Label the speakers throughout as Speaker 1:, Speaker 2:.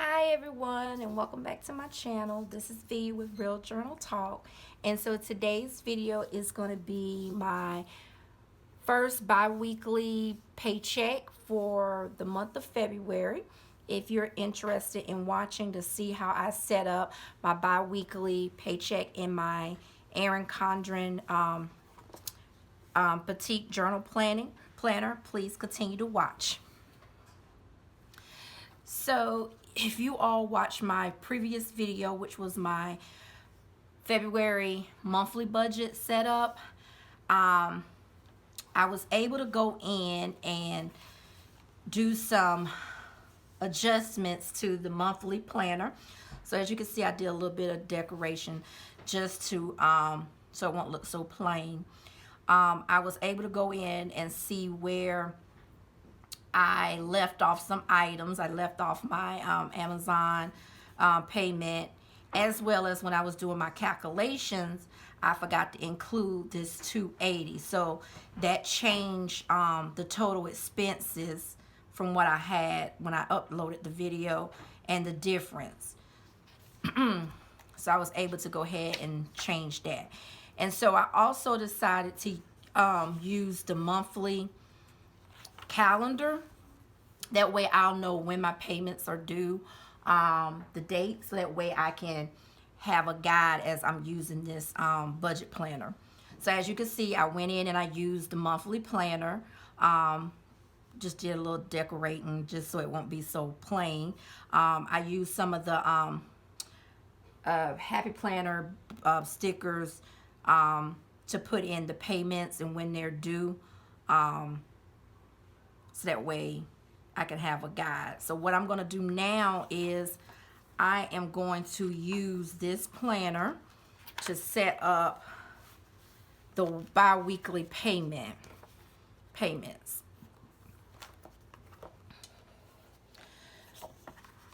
Speaker 1: Hi everyone, and welcome back to my channel. This is V with Real Journal Talk, and so today's video is going to be my first bi-weekly paycheck for the month of February. If you're interested in watching to see how I set up my bi-weekly paycheck in my Erin Condren Petite journal planner, please continue to watch. So if you all watched my previous video, which was my February monthly budget setup, I was able to go in and do some adjustments to the monthly planner. So as you can see, I did a little bit of decoration just to so it won't look so plain. I was able to go in and see where I left off some items. I left off my Amazon payment, as well as when I was doing my calculations, I forgot to include this $280. So that changed the total expenses from what I had when I uploaded the video and the difference. So I was able to go ahead and change that. And so I also decided to use the monthly calendar. That way I'll know when my payments are due, the date, so that way I can have a guide as I'm using this budget planner. So as you can see, I went in and I used the monthly planner. Just did a little decorating just so it won't be so plain. I used some of the Happy Planner stickers to put in the payments and when they're due. So that way I can have a guide. So what I'm going to do now is I am going to use this planner to set up the bi-weekly payments.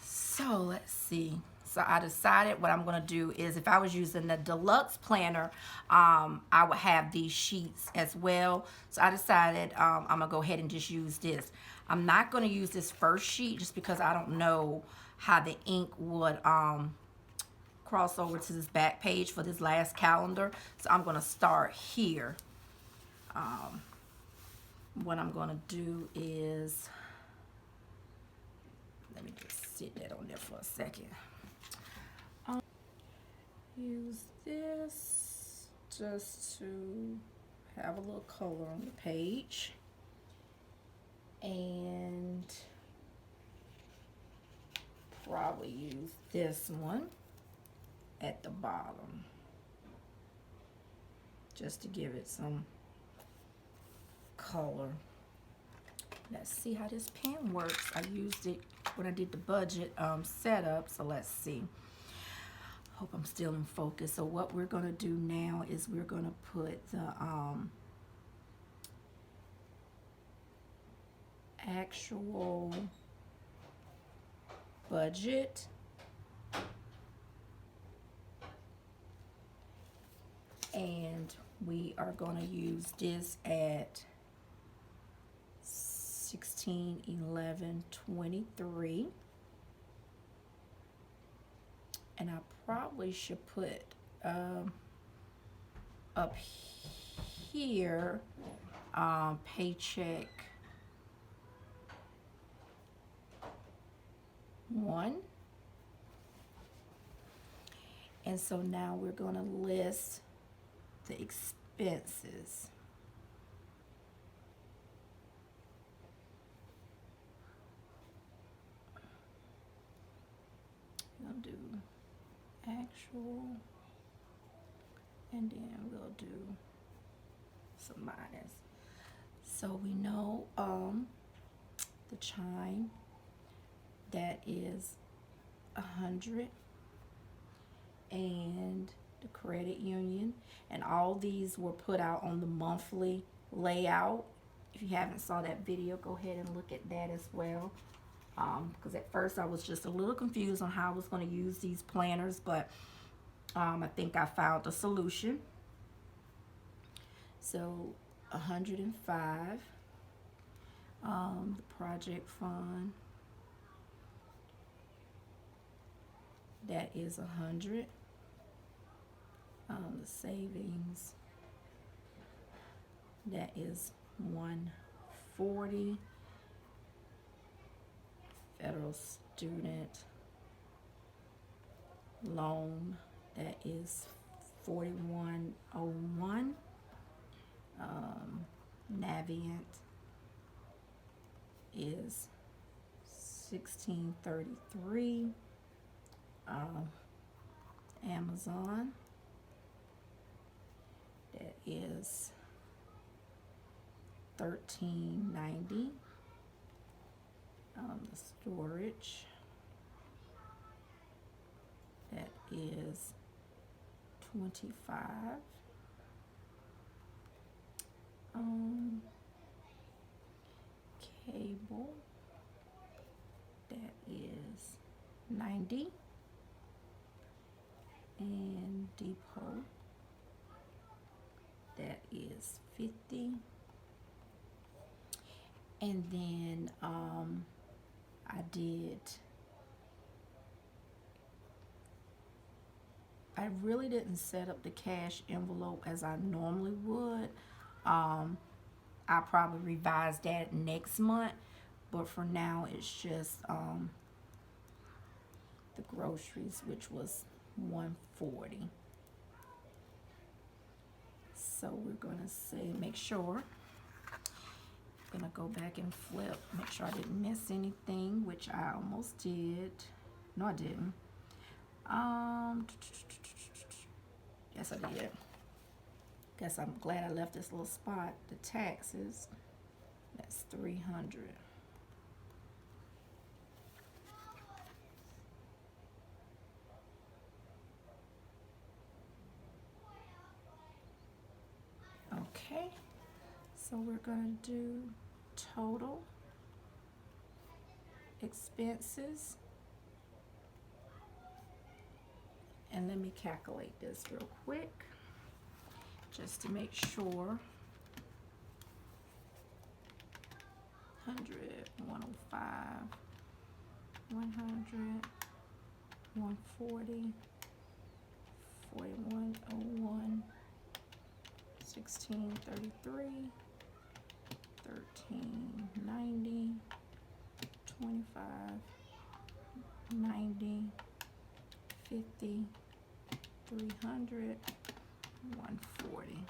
Speaker 1: So let's see. So I decided what I'm going to do is, if I was using the deluxe planner, I would have these sheets as well. So I decided I'm going to go ahead and just use this. I'm not going to use this first sheet just because I don't know how the ink would cross over to this back page for this last calendar. So I'm going to start here. What I'm going to do is, let me just sit that on there for a second. Use this just to have a little color on the page, and probably use this one at the bottom just to give it some color. Let's see how this pen works. I used it when I did the budget setup, so let's see. Hope I'm still in focus. So what we're going to do now is we're going to put the actual budget and we are going to use this at 16/11/23. And I probably should put up here paycheck 1. And so now we're going to list the expenses. I'll do actual, and then we'll do some minus. So we know the chime, that is 100, and the credit union, and all these were put out on the monthly layout. If you haven't saw that video, go ahead and look at that as well. Because at first I was just a little confused on how I was going to use these planners, but I think I found a solution. So 105, the project fund, that is 100. The savings, that is 140. Federal student loan, that is 4101. Navient is 1633. Amazon, that is 1390. The storage, that is 25. Cable, that is 90. And depot, that is 50. And then I really didn't set up the cash envelope as I normally would. I'll probably revise that next month, but for now it's just the groceries, which was 140. So we're gonna say, make sure, gonna go back and flip, make sure I didn't miss anything, which I almost did. No, I didn't. Yes, I did. Guess I'm glad I left this little spot. The taxes, that's 300. Okay, so we're gonna do total expenses. And let me calculate this real quick, just to make sure. 100, 105, 100, 140, 4101, 1633, 1390, 25, 90, 50, 300, 140.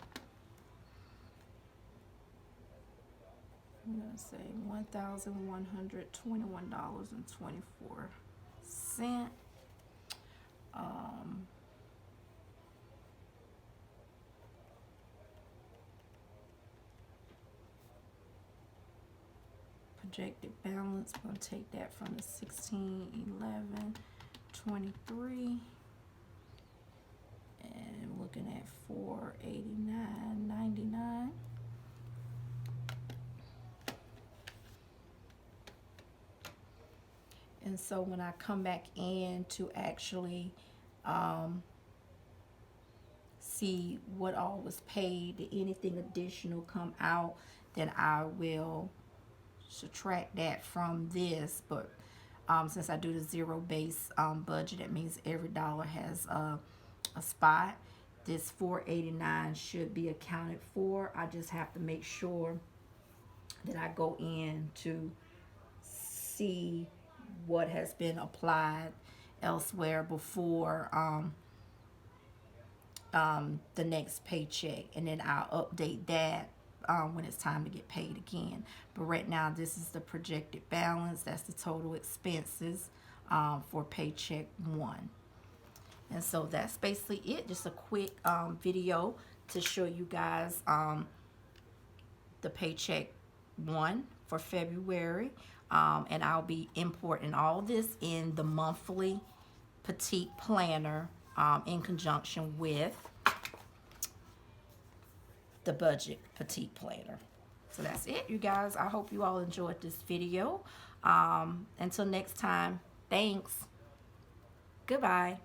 Speaker 1: I'm gonna say $1,121.24. Projected balance, we're gonna take that from the 1611.23 and looking at 489.99. And so when I come back in to actually see what all was paid, did anything additional come out, then I will subtract that from this. But since I do the zero base budget, that means every dollar has a spot. This 489 should be accounted for. I just have to make sure that I go in to see what has been applied elsewhere before the next paycheck, and then I'll update that when it's time to get paid again. But right now, this is the projected balance. That's the total expenses for paycheck 1. And so that's basically it. Just a quick video to show you guys the paycheck 1 for February. And I'll be importing all this in the monthly Petite planner in conjunction with the budget Petite planner. So that's it, you guys. I hope you all enjoyed this video. Until next time, thanks. Goodbye.